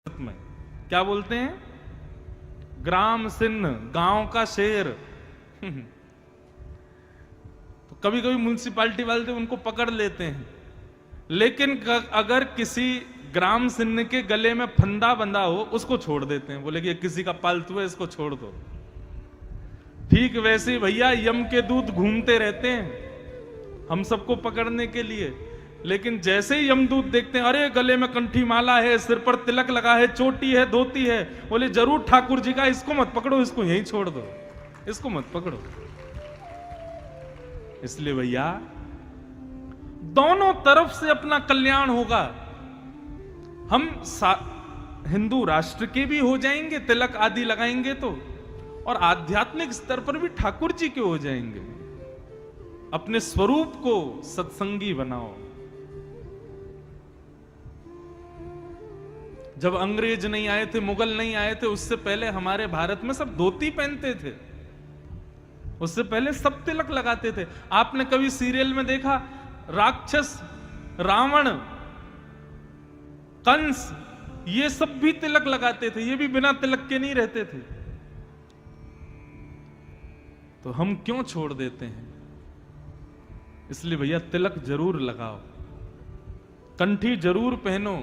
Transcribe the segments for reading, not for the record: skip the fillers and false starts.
में क्या बोलते हैं? ग्राम सिंह, गांव का शेर। तो कभी कभी म्युनिसिपालिटी वाले उनको पकड़ लेते हैं, लेकिन अगर किसी ग्राम सिंह के गले में फंदा बंधा हो उसको छोड़ देते हैं, बोले कि किसी का पालतू है इसको छोड़ दो। ठीक वैसे भैया यम के दूत घूमते रहते हैं हम सबको पकड़ने के लिए, लेकिन जैसे ही यमदूत देखते हैं अरे गले में कंठी माला है, सिर पर तिलक लगा है, चोटी है, धोती है, बोले जरूर ठाकुर जी का, इसको मत पकड़ो, इसको यहीं छोड़ दो, इसको मत पकड़ो। इसलिए भैया दोनों तरफ से अपना कल्याण होगा। हम हिंदू राष्ट्र के भी हो जाएंगे तिलक आदि लगाएंगे तो, और आध्यात्मिक स्तर पर भी ठाकुर जी के हो जाएंगे। अपने स्वरूप को सत्संगी बनाओ। जब अंग्रेज नहीं आए थे, मुगल नहीं आए थे, उससे पहले हमारे भारत में सब धोती पहनते थे, उससे पहले सब तिलक लगाते थे। आपने कभी सीरियल में देखा राक्षस, रावण, कंस, ये सब भी तिलक लगाते थे, ये भी बिना तिलक के नहीं रहते थे। तो हम क्यों छोड़ देते हैं? इसलिए भैया तिलक जरूर लगाओ, कंठी जरूर पहनो,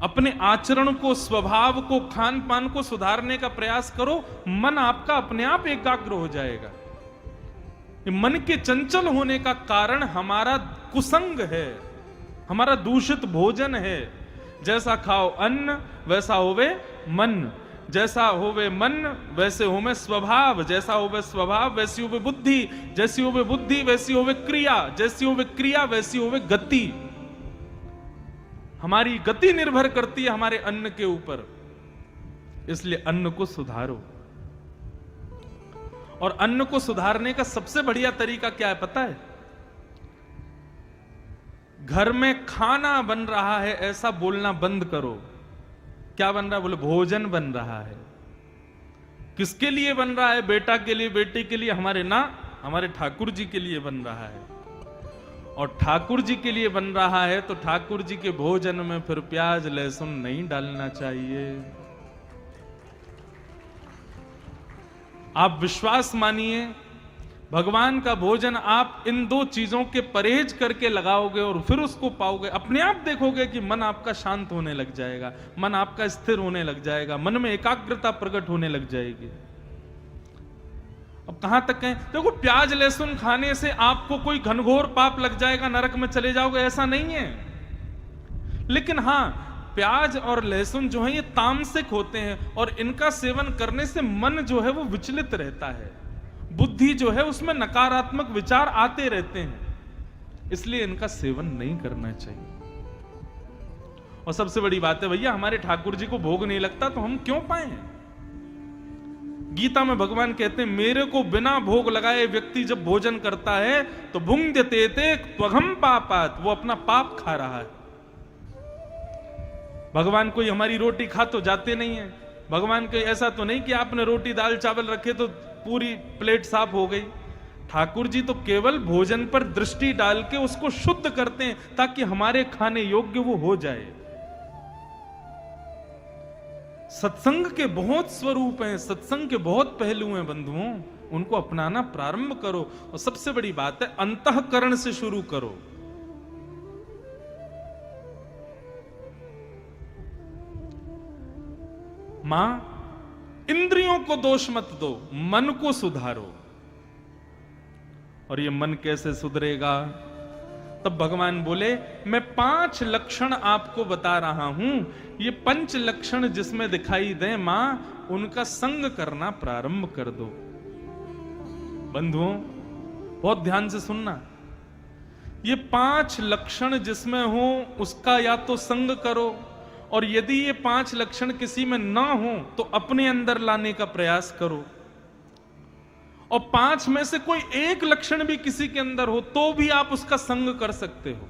अपने आचरण को, स्वभाव को, खान पान को सुधारने का प्रयास करो। मन आपका अपने आप एकाग्र हो जाएगा। मन के चंचल होने का कारण हमारा कुसंग है, हमारा दूषित भोजन है। जैसा खाओ अन्न वैसा होवे मन, जैसा होवे मन वैसे होवे स्वभाव, जैसा होवे स्वभाव वैसी होवे बुद्धि, जैसी होवे बुद्धि वैसी होवे क्रिया, जैसी होवे क्रिया वैसी होवे गति। हमारी गति निर्भर करती है हमारे अन्न के ऊपर। इसलिए अन्न को सुधारो। और अन्न को सुधारने का सबसे बढ़िया तरीका क्या है पता है? घर में खाना बन रहा है ऐसा बोलना बंद करो। क्या बन रहा है? बोले भोजन बन रहा है। किसके लिए बन रहा है? बेटा के लिए, बेटी के लिए, हमारे ठाकुर जी के लिए बन रहा है। और ठाकुर जी के लिए बन रहा है तो ठाकुर जी के भोजन में फिर प्याज लहसुन नहीं डालना चाहिए। आप विश्वास मानिए, भगवान का भोजन आप इन दो चीजों के परहेज करके लगाओगे और फिर उसको पाओगे, अपने आप देखोगे कि मन आपका शांत होने लग जाएगा, मन आपका स्थिर होने लग जाएगा, मन में एकाग्रता प्रकट होने लग जाएगी। अब कहां तक कहें? देखो, प्याज लहसुन खाने से आपको कोई घनघोर पाप लग जाएगा, नरक में चले जाओगे, ऐसा नहीं है। लेकिन हां, प्याज और लहसुन जो है ये तामसिक होते हैं और इनका सेवन करने से मन जो है वो विचलित रहता है, बुद्धि जो है उसमें नकारात्मक विचार आते रहते हैं, इसलिए इनका सेवन नहीं करना चाहिए। और सबसे बड़ी बात है भैया, हमारे ठाकुर जी को भोग नहीं लगता तो हम क्यों पाए? गीता में भगवान कहते हैं मेरे को बिना भोग लगाए व्यक्ति जब भोजन करता है तो भुंग्यते त्वघम पापात, वो अपना पाप खा रहा है। भगवान कोई हमारी रोटी खा तो जाते नहीं है। भगवान कोई ऐसा तो नहीं कि आपने रोटी दाल चावल रखे तो पूरी प्लेट साफ हो गई। ठाकुर जी तो केवल भोजन पर दृष्टि डाल के उसको शुद्ध करते हैं ताकि हमारे खाने योग्य वो हो जाए। सत्संग के बहुत स्वरूप हैं, सत्संग के बहुत पहलू हैं बंधुओं, उनको अपनाना प्रारंभ करो। और सबसे बड़ी बात है, अंतःकरण से शुरू करो। मां, इंद्रियों को दोष मत दो, मन को सुधारो। और ये मन कैसे सुधरेगा? तब भगवान बोले मैं 5 लक्षण आपको बता रहा हूं, ये 5 लक्षण जिसमें दिखाई दें मां, उनका संग करना प्रारंभ कर दो। बंधुओं बहुत ध्यान से सुनना, ये 5 लक्षण जिसमें हो उसका या तो संग करो, और यदि ये 5 लक्षण किसी में ना हो तो अपने अंदर लाने का प्रयास करो। और 5 में से कोई एक लक्षण भी किसी के अंदर हो तो भी आप उसका संग कर सकते हो।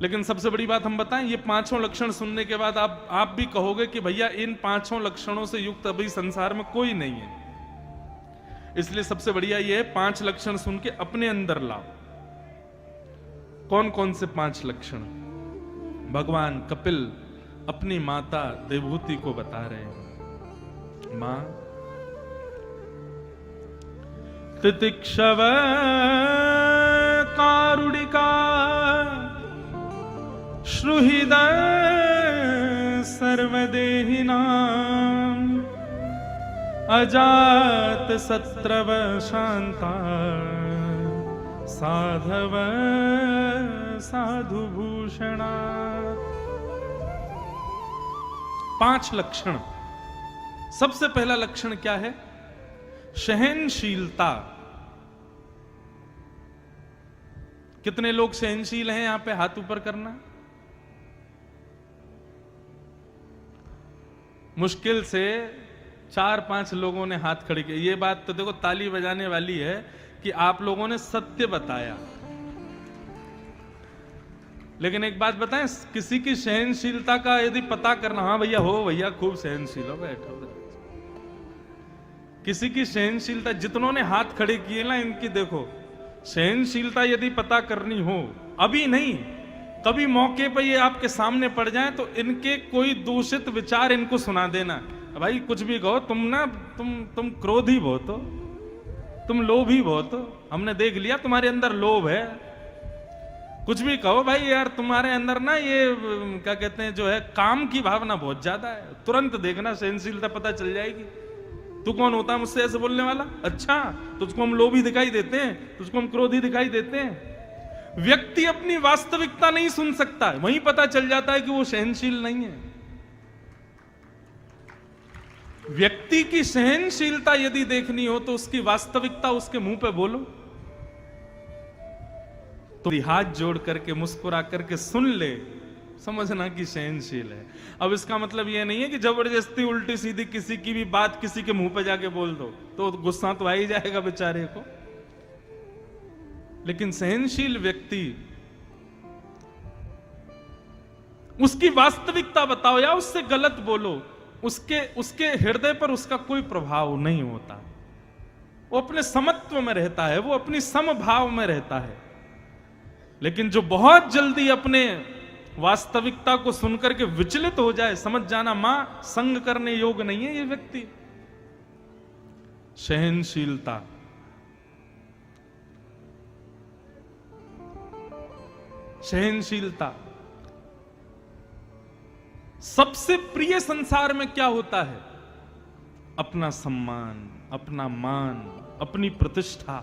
लेकिन सबसे बड़ी बात हम बताएं, ये 5 लक्षण सुनने के बाद आप भी कहोगे कि भैया इन 5 लक्षणों से युक्त अभी संसार में कोई नहीं है। इसलिए सबसे बढ़िया ये है, 5 लक्षण सुन के अपने अंदर लाओ। कौन कौन से 5 लक्षण? भगवान कपिल अपनी माता देवहूति को बता रहे हैं, मां तितिक्षव कारुणिका श्रुहृदय सर्वदेहिनां अजात शत्रव शांता साधव साधुभूषणा। 5 लक्षण। सबसे पहला लक्षण क्या है? सहनशीलता। कितने लोग सहनशील हैं? यहां पे हाथ ऊपर करना। मुश्किल से 4-5 लोगों ने हाथ खड़े किए। ये बात तो देखो ताली बजाने वाली है कि आप लोगों ने सत्य बताया। लेकिन एक बात बताएं, किसी की सहनशीलता का यदि पता करना, हाँ भैया हो, भैया खूब सहनशील हो, बैठो। किसी की सहनशीलता, जितनों ने हाथ खड़े किए ना, इनकी देखो सहनशीलता यदि पता करनी हो, अभी नहीं, कभी मौके पर ये आपके सामने पड़ जाए तो इनके कोई दूषित विचार इनको सुना देना। भाई कुछ भी कहो, तुम ना तुम क्रोधी बहुत हो, तुम लोभी बहुत हो, हमने देख लिया तुम्हारे अंदर लोभ है। कुछ भी कहो भाई, यार तुम्हारे अंदर ना ये क्या कहते हैं, जो है काम की भावना बहुत ज्यादा है। तुरंत देखना, सहनशीलता पता चल जाएगी। तू कौन होता है मुझसे ऐसे बोलने वाला? अच्छा, तुझको हम लोभी दिखाई देते हैं, तुझको हम क्रोधी दिखाई देते हैं। व्यक्ति अपनी वास्तविकता नहीं सुन सकता है, वहीं पता चल जाता है कि वो सहनशील नहीं है। व्यक्ति की सहनशीलता यदि देखनी हो तो उसकी वास्तविकता उसके मुंह पे बोलो, तो हाथ जोड़ करके मुस्कुरा करके सुन ले, समझना कि सहनशील है। अब इसका मतलब यह नहीं है कि जबरदस्ती उल्टी सीधी किसी की भी बात किसी के मुंह पे जाके बोल दो, तो गुस्सा तो आ ही जाएगा बेचारे को। लेकिन सहनशील व्यक्ति, उसकी वास्तविकता बताओ या उससे गलत बोलो, उसके हृदय पर उसका कोई प्रभाव नहीं होता। वो अपने समत्व में रहता है, वो अपनी समभाव में रहता है। लेकिन जो बहुत जल्दी अपने वास्तविकता को सुनकर के विचलित हो जाए, समझ जाना मां संग करने योग्य नहीं है ये व्यक्ति। सहनशीलता, सहनशीलता। सबसे प्रिय संसार में क्या होता है? अपना सम्मान, अपना मान, अपनी प्रतिष्ठा।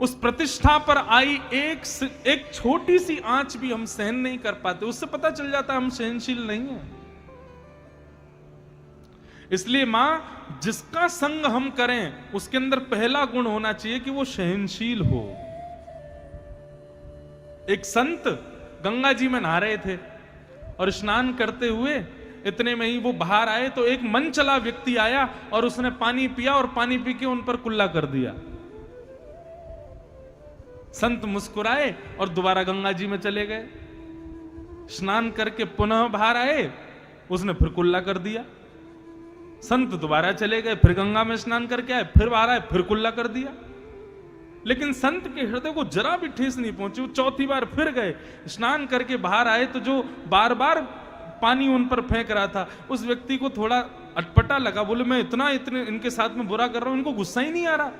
उस प्रतिष्ठा पर आई एक छोटी सी आंच भी हम सहन नहीं कर पाते, उससे पता चल जाता है हम सहनशील नहीं हैं। इसलिए मां, जिसका संग हम करें उसके अंदर पहला गुण होना चाहिए कि वो सहनशील हो। एक संत गंगा जी में नहा रहे थे और स्नान करते हुए इतने में ही वो बाहर आए तो एक मन चला व्यक्ति आया और उसने पानी पिया और पानी पी के उन पर कुल्ला कर दिया। संत मुस्कुराए और दोबारा गंगा जी में चले गए। स्नान करके पुनः बाहर आए, उसने फिर कुल्ला कर दिया। संत दोबारा चले गए, फिर गंगा में स्नान करके आए, फिर बाहर आए, फिर कुल्ला कर दिया। लेकिन संत के हृदय को जरा भी ठेस नहीं पहुंची। वो चौथी बार फिर गए, स्नान करके बाहर आए तो जो बार बार पानी उन पर फेंक रहा था, उस व्यक्ति को थोड़ा अटपटा लगा। बोले मैं इतने इनके साथ में बुरा कर रहा हूं, इनको गुस्सा ही नहीं आ रहा।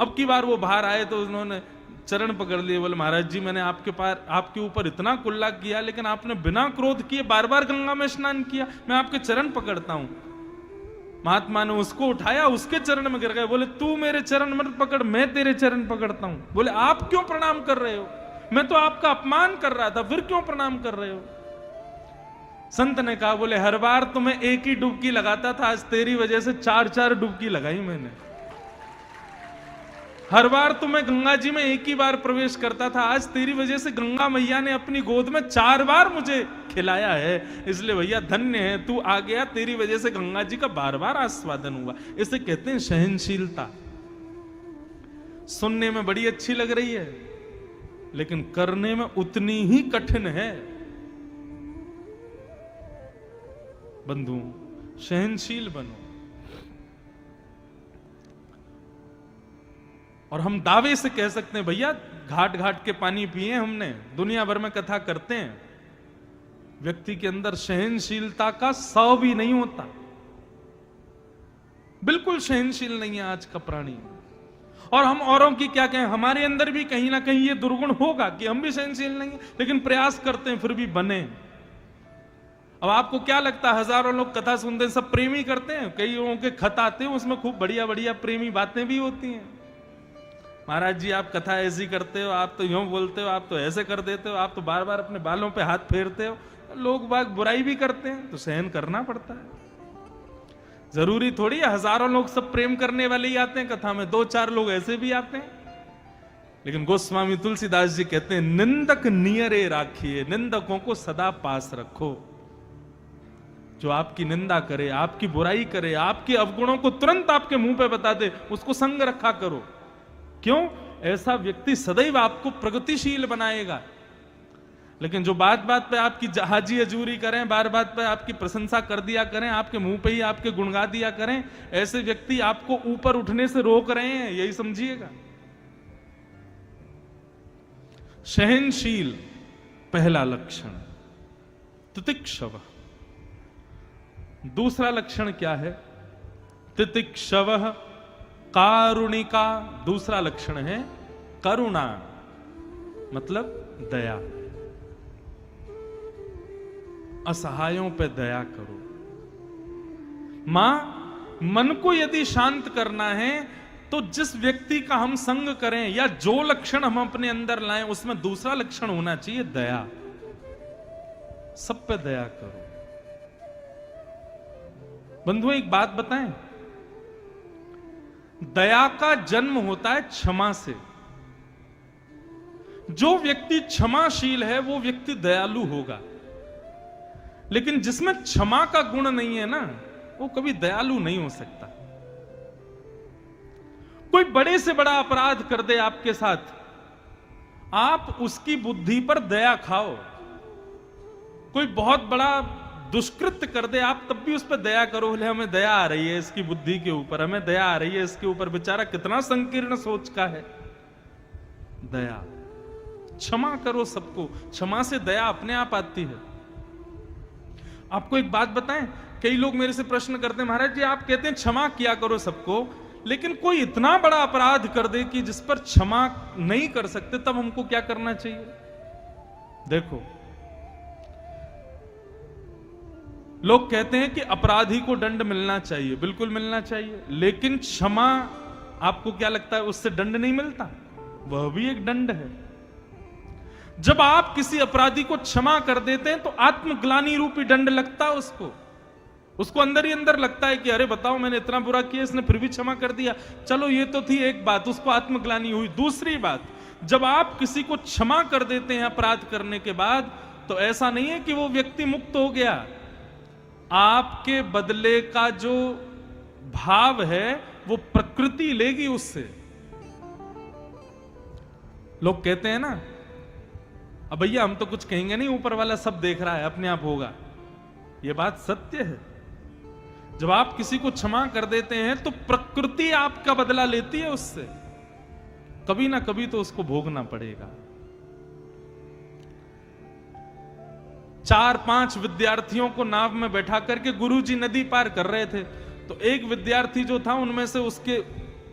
अब की बार वो बाहर आए तो उन्होंने चरण पकड़ लिए। बोले महाराज जी, मैंने आपके ऊपर इतना कुल्ला किया, लेकिन आपने बिना क्रोध किए बार बार गंगा में स्नान किया, मैं आपके चरण पकड़ता हूं। महात्मा ने उसको उठाया, उसके चरण में गिर गए। बोले तू मेरे चरण मत पकड़, मैं तेरे चरण पकड़ता हूं। बोले आप क्यों प्रणाम कर रहे हो? मैं तो आपका अपमान कर रहा था, फिर क्यों प्रणाम कर रहे हो? संत ने कहा, बोले हर बार तो मैं एक ही डुबकी लगाता था, आज तेरी वजह से 4-4 डुबकी लगाई मैंने। हर बार तो मैं गंगा जी में एक ही बार प्रवेश करता था, आज तेरी वजह से गंगा मैया ने अपनी गोद में 4 बार मुझे खिलाया है। इसलिए भैया धन्य है, तू आ गया, तेरी वजह से गंगा जी का बार बार आस्वादन हुआ। इसे कहते हैं सहनशीलता। सुनने में बड़ी अच्छी लग रही है, लेकिन करने में उतनी ही कठिन है। बंधु, सहनशील बनो। और हम दावे से कह सकते हैं भैया, घाट घाट के पानी पिए हमने, दुनिया भर में कथा करते हैं, व्यक्ति के अंदर सहनशीलता का 100 भी नहीं होता, बिल्कुल सहनशील नहीं है आज का प्राणी। और हम औरों की क्या कहें, हमारे अंदर भी कहीं ना कहीं ये दुर्गुण होगा कि हम भी सहनशील नहीं है, लेकिन प्रयास करते हैं फिर भी बने। अब आपको क्या लगता है, हजारों लोग कथा सुनते हैं, सब प्रेमी करते हैं? कई लोगों के खत आते हैं, उसमें खूब बढ़िया बढ़िया प्रेमी बातें भी होती हैं। महाराज जी आप कथा ऐसी करते हो, आप तो यूं बोलते हो, आप तो ऐसे कर देते हो, आप तो बार बार अपने बालों पे हाथ फेरते हो। लोग बाग बुराई भी करते हैं तो सहन करना पड़ता है। जरूरी थोड़ी है हजारों लोग सब प्रेम करने वाले ही आते हैं कथा में, 2-4 लोग ऐसे भी आते हैं। लेकिन गोस्वामी तुलसीदास जी कहते हैं, निंदक नियरे राखिए, निंदकों को सदा पास रखो। जो आपकी निंदा करे, आपकी बुराई करे, आपके अवगुणों को तुरंत आपके मुंह पे बता दे, उसको संग रखा करो। क्यों? ऐसा व्यक्ति सदैव आपको प्रगतिशील बनाएगा। लेकिन जो बात बात पे आपकी जहाजी अजूरी करें, बार बात पे आपकी प्रशंसा कर दिया करें, आपके मुंह पे ही आपके गुणगा दिया करें, ऐसे व्यक्ति आपको ऊपर उठने से रोक रहे हैं, यही समझिएगा। सहनशील पहला लक्षण, तितिक्षव। दूसरा लक्षण क्या है? तितिक्षव कारुणिका। दूसरा लक्षण है करुणा, मतलब दया। असहायों पे दया करो। मां, मन को यदि शांत करना है तो जिस व्यक्ति का हम संग करें या जो लक्षण हम अपने अंदर लाएं, उसमें दूसरा लक्षण होना चाहिए दया। सब पे दया करो। बंधुओं एक बात बताएं, दया का जन्म होता है क्षमा से। जो व्यक्ति क्षमाशील है वो व्यक्ति दयालु होगा। लेकिन जिसमें क्षमा का गुण नहीं है ना, वो कभी दयालु नहीं हो सकता। कोई बड़े से बड़ा अपराध कर दे आपके साथ, आप उसकी बुद्धि पर दया खाओ। कोई बहुत बड़ा दुष्कृत्य कर दे, आप तब भी उस पर दया करो। बोले हमें दया आ रही है इसकी बुद्धि के ऊपर, हमें दया आ रही है इसके ऊपर, बेचारा कितना संकीर्ण सोच का है। दया, क्षमा करो सबको। क्षमा से दया अपने आप आती है। आपको एक बात बताएं, कई लोग मेरे से प्रश्न करते हैं, महाराज जी आप कहते हैं क्षमा किया करो सबको, लेकिन कोई इतना बड़ा अपराध कर दे कि जिस पर क्षमा नहीं कर सकते, तब हमको क्या करना चाहिए? देखो, लोग कहते हैं कि अपराधी को दंड मिलना चाहिए, बिल्कुल मिलना चाहिए, लेकिन क्षमा, आपको क्या लगता है उससे दंड नहीं मिलता? वह भी एक दंड है। जब आप किसी अपराधी को क्षमा कर देते हैं तो आत्मग्लानि रूपी दंड लगता है उसको अंदर ही अंदर लगता है कि अरे बताओ मैंने इतना बुरा किया, इसने फिर भी क्षमा कर दिया। चलो ये तो थी एक बात, उसको आत्मग्लानि हुई। दूसरी बात, जब आप किसी को क्षमा कर देते हैं अपराध करने के बाद, तो ऐसा नहीं है कि वो व्यक्ति मुक्त हो गया। आपके बदले का जो भाव है वो प्रकृति लेगी उससे। लोग कहते हैं ना, अब भैया हम तो कुछ कहेंगे नहीं, ऊपर वाला सब देख रहा है, अपने आप होगा। यह बात सत्य है। जब आप किसी को क्षमा कर देते हैं तो प्रकृति आपका बदला लेती है उससे, कभी ना कभी तो उसको भोगना पड़ेगा। 4-5 विद्यार्थियों को नाव में बैठा करके गुरुजी नदी पार कर रहे थे, तो एक विद्यार्थी जो था उनमें से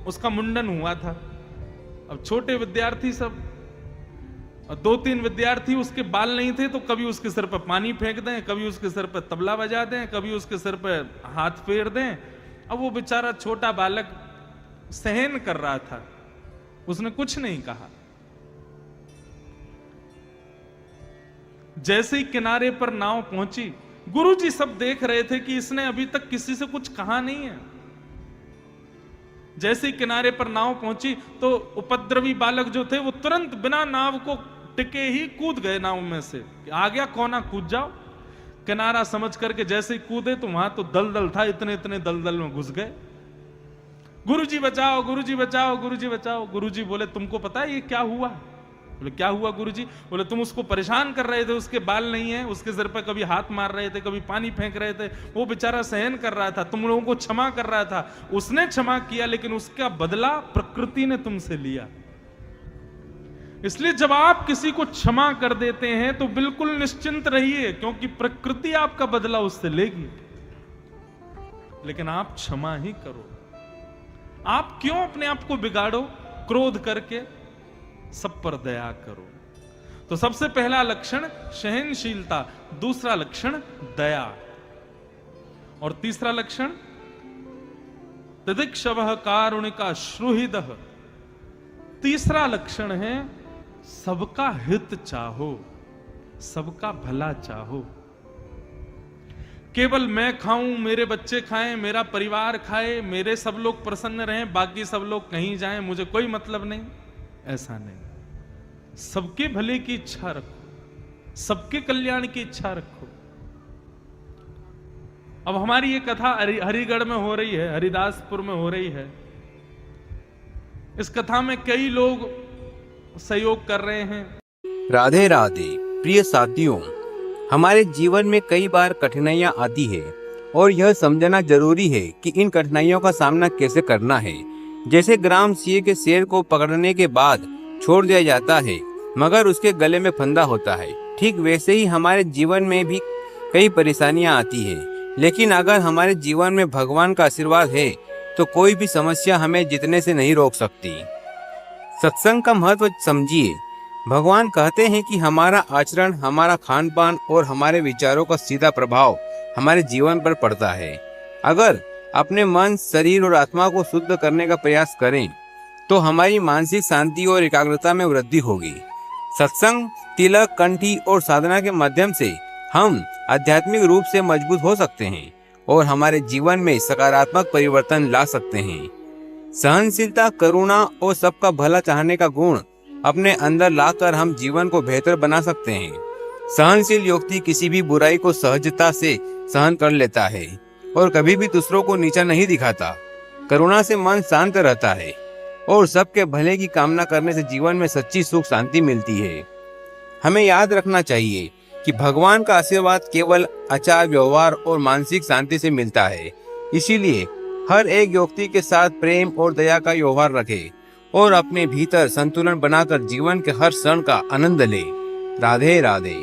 उसका मुंडन हुआ था। अब छोटे विद्यार्थी सब, 2-3 विद्यार्थी उसके बाल नहीं थे, तो कभी उसके सिर पर पानी फेंक दें, कभी उसके सिर पर तबला बजा दें, कभी उसके सिर पर हाथ फेर दें। अब वो बेचारा छोटा बालक सहन कर रहा था, उसने कुछ नहीं कहा। जैसे ही किनारे पर नाव पहुंची, गुरुजी सब देख रहे थे कि इसने अभी तक किसी से कुछ कहा नहीं है। जैसे ही किनारे पर नाव पहुंची तो उपद्रवी बालक जो थे वो तुरंत बिना नाव को टिके ही कूद गए नाव में से। आ गया कोना, कूद जाओ। किनारा समझ करके जैसे ही कूदे तो वहां तो दलदल था, इतने इतने दलदल में घुस गए। गुरुजी बचाओ, गुरुजी बचाओ, गुरुजी बचाओ। गुरुजी बोले तुमको पता है ये क्या हुआ? बोले क्या हुआ गुरुजी? बोले तुम उसको परेशान कर रहे थे, उसके बाल नहीं है, उसके सिर पर कभी हाथ मार रहे थे, कभी पानी फेंक रहे थे, वो बेचारा सहन कर रहा था, तुम लोगों को क्षमा कर रहा था। उसने क्षमा किया, लेकिन उसका बदला प्रकृति ने तुमसे लिया। इसलिए जब आप किसी को क्षमा कर देते हैं तो बिल्कुल निश्चिंत रहिए, क्योंकि प्रकृति आपका बदला उससे लेगी। लेकिन आप क्षमा ही करो। आप क्यों अपने आप को बिगाड़ो क्रोध करके? सब पर दया करो। तो सबसे पहला लक्षण सहनशीलता, दूसरा लक्षण दया, और तीसरा लक्षण तितिक्षवः कारुणिका श्रुहृदः। तीसरा लक्षण है सबका हित चाहो, सबका भला चाहो। केवल मैं खाऊं, मेरे बच्चे खाएं, मेरा परिवार खाए, मेरे सब लोग प्रसन्न रहें, बाकी सब लोग कहीं जाएं, मुझे कोई मतलब नहीं, ऐसा नहीं। सबके भले की इच्छा रखो, सबके कल्याण की इच्छा रखो। अब हमारी ये कथा हरिगढ़ में हो रही है, हरिदासपुर में हो रही है। इस कथा में कई लोग सहयोग कर रहे हैं। राधे राधे प्रिय साथियों, हमारे जीवन में कई बार कठिनाइयां आती है और यह समझना जरूरी है कि इन कठिनाइयों का सामना कैसे करना है। जैसे ग्राम सिंह के शेर को पकड़ने के बाद छोड़ दिया जाता है मगर उसके गले में फंदा होता है, ठीक वैसे ही हमारे जीवन में भी कई परेशानियां आती है। लेकिन अगर हमारे जीवन में भगवान का आशीर्वाद है तो कोई भी समस्या हमें जीतने से नहीं रोक सकती। सत्संग का महत्व समझिए। भगवान कहते हैं कि हमारा आचरण, हमारा खान पान और हमारे विचारों का सीधा प्रभाव हमारे जीवन पर पड़ता है। अगर अपने मन, शरीर और आत्मा को शुद्ध करने का प्रयास करें तो हमारी मानसिक शांति और एकाग्रता में वृद्धि होगी। सत्संग, तिलक, कंठी और साधना के माध्यम से हम आध्यात्मिक रूप से मजबूत हो सकते हैं और हमारे जीवन में सकारात्मक परिवर्तन ला सकते हैं। सहनशीलता, करुणा और सबका भला चाहने का गुण अपने अंदर लाकर हम जीवन को बेहतर बना सकते हैं। सहनशील व्यक्ति किसी भी बुराई को सहजता से सहन कर लेता है और कभी भी दूसरों को नीचा नहीं दिखाता। करुणा से मन शांत रहता है और सबके भले की कामना करने से जीवन में सच्ची सुख शांति मिलती है। हमें याद रखना चाहिए कि भगवान का आशीर्वाद केवल आचार, व्यवहार और मानसिक शांति से मिलता है। इसीलिए हर एक व्यक्ति के साथ प्रेम और दया का व्यवहार रखें और अपने भीतर संतुलन बनाकर जीवन के हर क्षण का आनंद लें। राधे राधे।